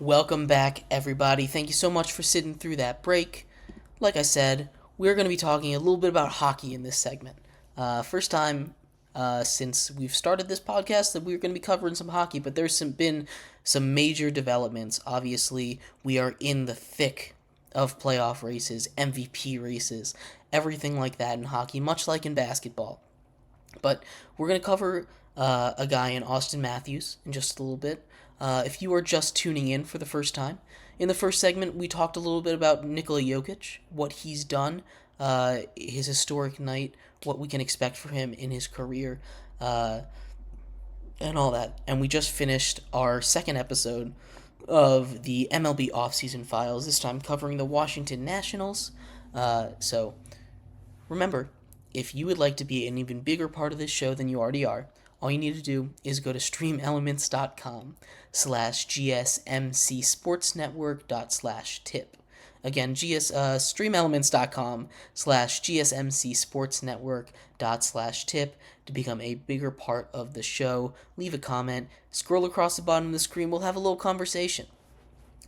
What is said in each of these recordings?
Welcome back, everybody. Thank you so much for sitting through that break. Like I said, we're going to be talking a little bit about hockey in this segment. First time since we've started this podcast that we're going to be covering some hockey, but been some major developments. Obviously, we are in the thick of playoff races, MVP races, everything like that in hockey, much like in basketball. But we're going to cover a guy in Auston Matthews in just a little bit. If you are just tuning in for the first time, in the first segment, we talked a little bit about Nikola Jokic, what he's done, his historic night, what we can expect for him in his career, and all that. And we just finished our second episode of the MLB offseason files, this time covering the Washington Nationals. So remember, if you would like to be an even bigger part of this show than you already are, all you need to do is go to streamelements.com/GSMCSportsNetwork./tip. Again, streamelements.com/GSMCSportsNetwork./tip to become a bigger part of the show. Leave a comment, scroll across the bottom of the screen, we'll have a little conversation.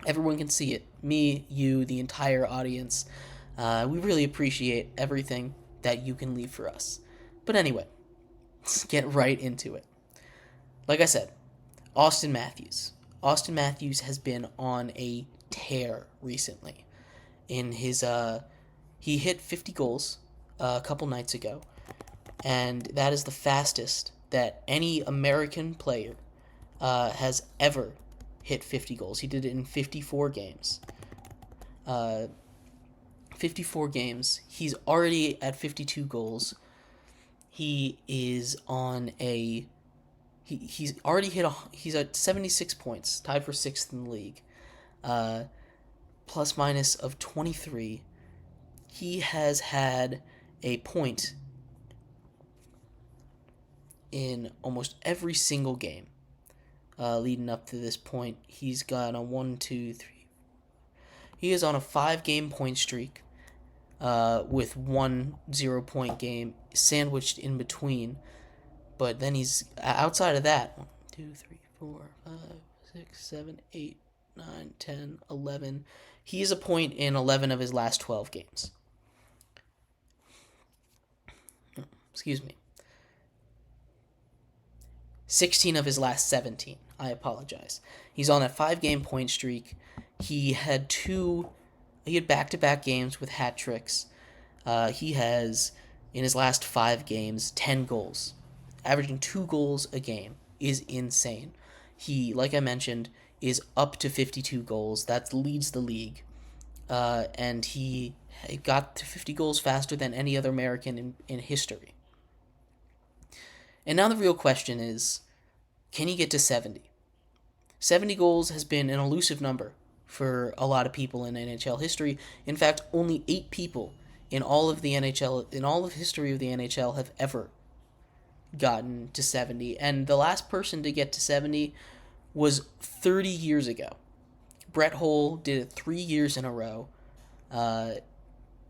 Everyone can see it. Me, you, the entire audience. We really appreciate everything that you can leave for us. But anyway, let's get right into it. Like I said, Auston Matthews. Auston Matthews has been on a tear recently. He hit 50 goals a couple nights ago, and that is the fastest that any American player has ever hit 50 goals. He did it in 54 games. 54 games. He's already at 52 goals. He is on a... He's already he's at 76 points, tied for 6th in the league. Plus minus of 23. He has had a point in almost every single game leading up to this point. He's got a 1, 2, 3... He is on a 5-game point streak with one 0-point game sandwiched in between. But then he's outside of that. 1, 2, 3, 4, 5, 6, 7, 8, 9, 10, 11. He is a point in 11 of his last 12 games. Excuse me. 16 of his last 17. I apologize. He's on that 5-game point streak. He had back-to-back games with hat tricks. He has, in his last 5 games, 10 goals. Averaging 2 goals a game is insane. He, like I mentioned, is up to 52 goals. That leads the league. And he got to 50 goals faster than any other American in history. And now the real question is, can he get to 70? 70 goals has been an elusive number for a lot of people in NHL history. In fact, only 8 people in all of history of the NHL have ever gotten to 70, and the last person to get to 70 was 30 years ago. Brett Hull did it 3 years in a row,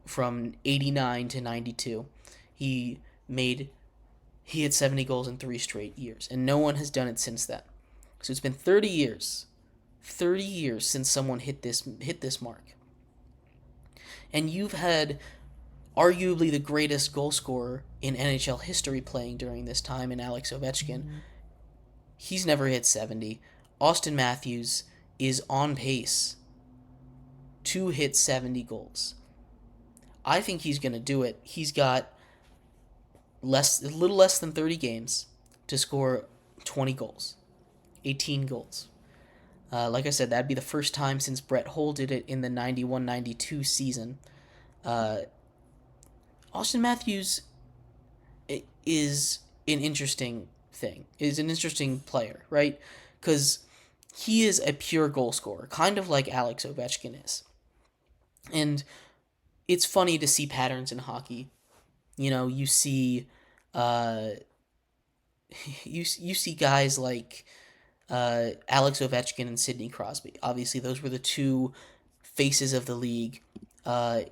from 89 to 92. He had 70 goals in 3 straight years, and no one has done it since then. So it's been 30 years since someone hit this mark. And you've had arguably the greatest goal scorer in NHL history playing during this time in Alex Ovechkin. Mm-hmm. He's never hit 70. Auston Matthews is on pace to hit 70 goals. I think he's going to do it. He's got a little less than 30 games to score 20 goals. 18 goals. Like I said, that'd be the first time since Brett Hull did it in the 91-92 season. Auston Matthews is an interesting player, right? Because he is a pure goal scorer, kind of like Alex Ovechkin is. And it's funny to see patterns in hockey. You know, you see you see guys like Alex Ovechkin and Sidney Crosby. Obviously, those were the two faces of the league, of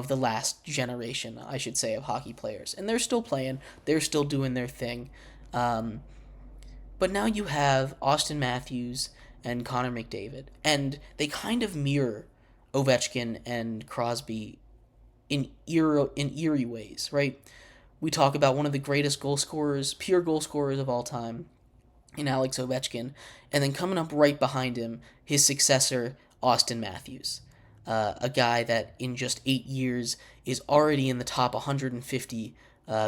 the last generation, I should say, of hockey players. And they're still playing. They're still doing their thing. But now you have Auston Matthews and Connor McDavid, and they kind of mirror Ovechkin and Crosby in eerie ways, right? We talk about one of the greatest goal scorers, pure goal scorers of all time, in Alex Ovechkin, and then coming up right behind him, his successor, Auston Matthews, a guy that in just 8 years is already in the top 150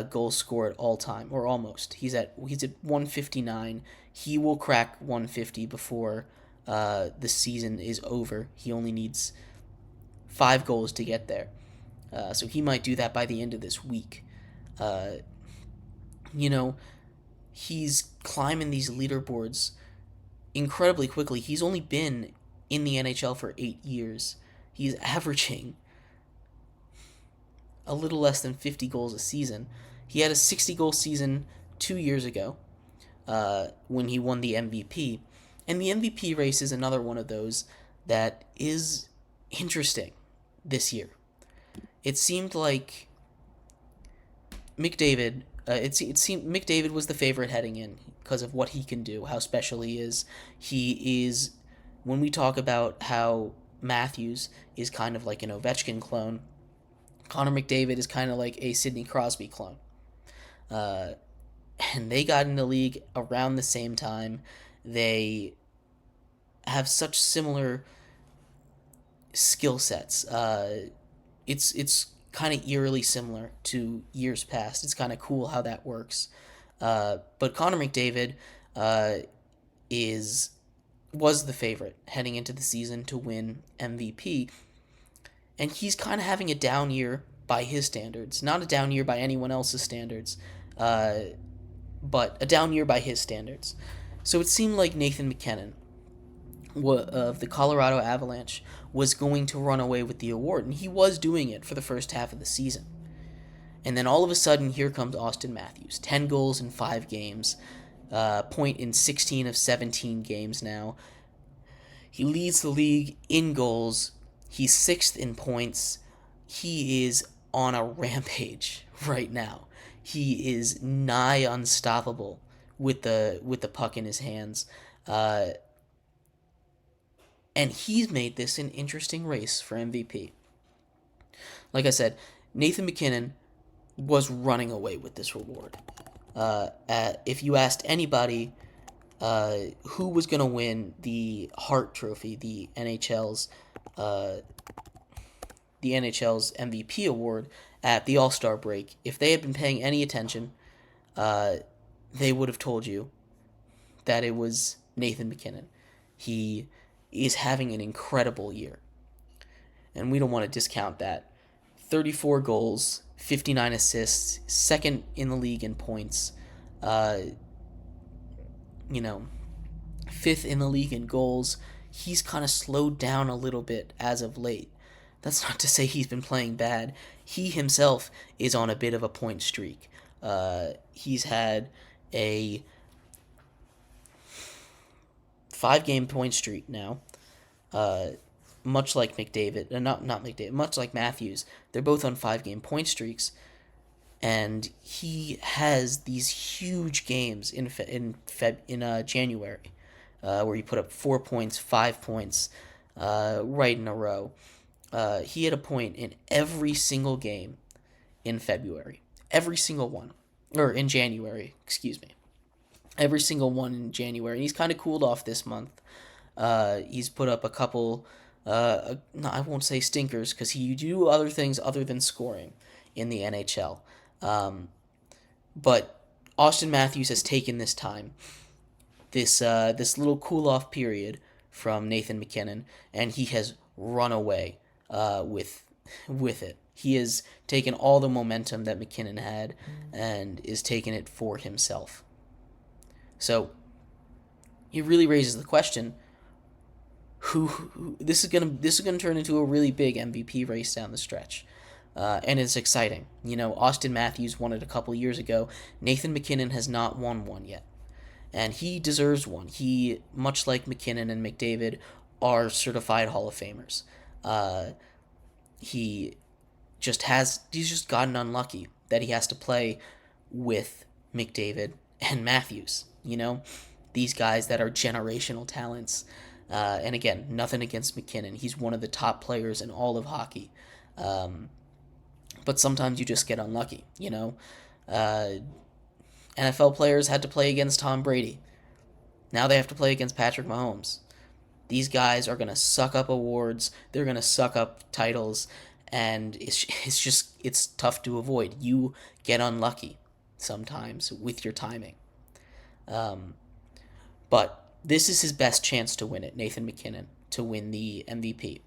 goals scored all time, or almost. He's at 159. He will crack 150 before the season is over. He only needs 5 goals to get there. So he might do that by the end of this week. You know, he's climbing these leaderboards incredibly quickly. He's only been in the NHL for 8 years. He's averaging a little less than 50 goals a season. He had a 60-goal season 2 years ago when he won the MVP. And the MVP race is another one of those that is interesting this year. It seemed like McDavid, it seemed McDavid was the favorite heading in because of what he can do, how special he is. He is, when we talk about how Matthews is kind of like an Ovechkin clone, Connor McDavid is kind of like a Sidney Crosby clone. And they got in the league around the same time. They have such similar skill sets. It's kind of eerily similar to years past. It's kind of cool how that works. But Connor McDavid was the favorite heading into the season to win MVP, and he's kind of having a down year by his standards. Not a down year by anyone else's standards, but a down year by his standards. So it seemed like Nathan MacKinnon of the Colorado Avalanche was going to run away with the award, and he was doing it for the first half of the season. And then all of a sudden, here comes Auston Matthews. 10 goals in 5 games, point in 16 of 17 games now. He leads the league in goals. He's 6th in points. He is on a rampage right now. He is nigh unstoppable with the puck in his hands. And he's made this an interesting race for MVP. Like I said, Nathan MacKinnon was running away with this reward. If you asked anybody who was going to win the Hart Trophy, the NHL's MVP award at the All-Star break, if they had been paying any attention, they would have told you that it was Nathan MacKinnon. He is having an incredible year, and we don't want to discount that. 34 goals, 59 assists, 2nd in the league in points, 5th in the league in goals. He's kind of slowed down a little bit as of late. That's not to say he's been playing bad. He himself is on a bit of a point streak. He's had a 5-game point streak now. Much like McDavid, not McDavid, much like Matthews, they're both on 5-game point streaks, and he has these huge games in January, where he put up 4 points, 5 points, right in a row. He had a point in every single game in February, every single one, or in January, excuse me, every single one in January, and he's kind of cooled off this month. He's put up a couple. No, I won't say stinkers, because he do other things other than scoring in the NHL. But Auston Matthews has taken this time, this little cool-off period from Nathan MacKinnon, and he has run away with it. He has taken all the momentum that MacKinnon had and is taking it for himself. So it really raises the question: Who this is gonna turn into a really big MVP race down the stretch, and it's exciting. Auston Matthews won it a couple years ago. Nathan MacKinnon has not won one yet, and he deserves one. He, much like MacKinnon and McDavid, are certified Hall of Famers. He's just gotten unlucky that he has to play with McDavid and Matthews. These guys that are generational talents. And again, nothing against McKinnon. He's one of the top players in all of hockey. But sometimes you just get unlucky, you know? NFL players had to play against Tom Brady. Now they have to play against Patrick Mahomes. These guys are going to suck up awards. They're going to suck up titles. And it's tough to avoid. You get unlucky sometimes with your timing. But this is his best chance to win it, Nathan McKinnon, to win the MVP.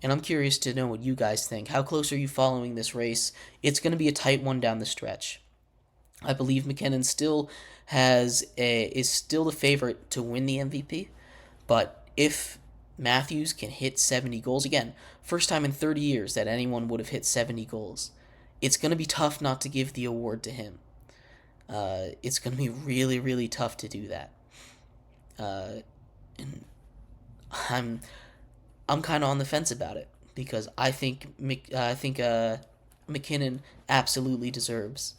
And I'm curious to know what you guys think. How close are you following this race? It's going to be a tight one down the stretch. I believe McKinnon is still the favorite to win the MVP, but if Matthews can hit 70 goals again, first time in 30 years that anyone would have hit 70 goals, it's going to be tough not to give the award to him. It's going to be really, really tough to do that. And I'm kind of on the fence about it because I think McKinnon absolutely deserves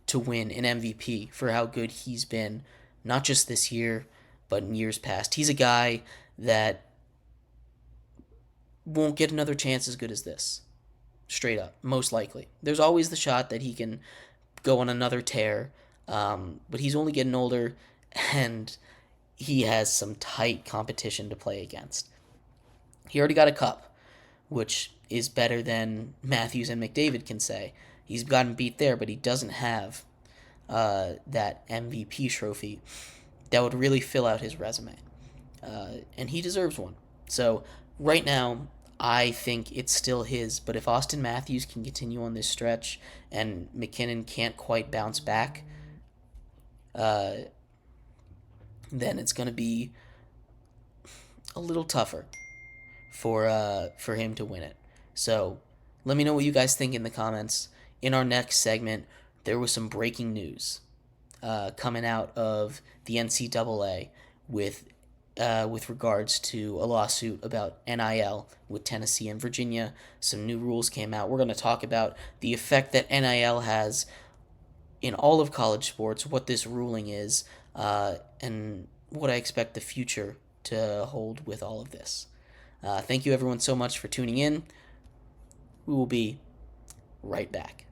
to win an MVP for how good he's been, not just this year, but in years past. He's a guy that won't get another chance as good as this. Straight up, most likely. There's always the shot that he can go on another tear, but he's only getting older, and he has some tight competition to play against. He already got a cup, which is better than Matthews and McDavid can say. He's gotten beat there, but he doesn't have that MVP trophy that would really fill out his resume. And he deserves one. So right now, I think it's still his. But if Auston Matthews can continue on this stretch and McKinnon can't quite bounce back, then it's going to be a little tougher for him to win it. So let me know what you guys think in the comments. In our next segment, there was some breaking news coming out of the NCAA with regards to a lawsuit about NIL with Tennessee and Virginia. Some new rules came out. We're going to talk about the effect that NIL has in all of college sports, what this ruling is, and what I expect the future to hold with all of this. Thank you everyone so much for tuning in. We will be right back.